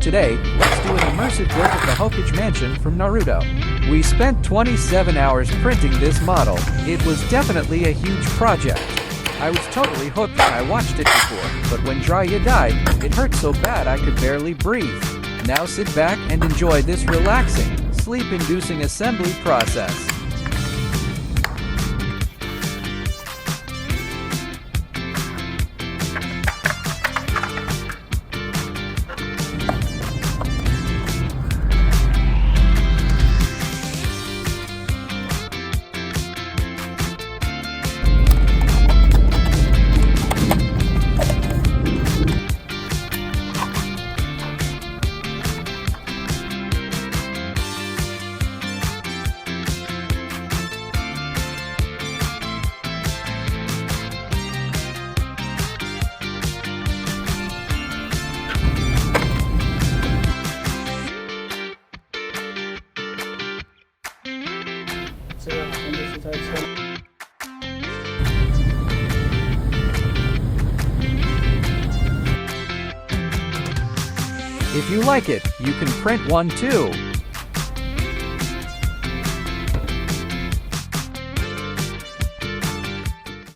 Today, let's do an immersive build of the Hokage Mansion from Naruto. We spent 27 hours printing this model. It was definitely a huge project. I was totally hooked when I watched it before, but when Jiraiya died, it hurt so bad I could barely breathe. Now sit back and enjoy this relaxing, sleep-inducing assembly process. If you like it, you can print one too.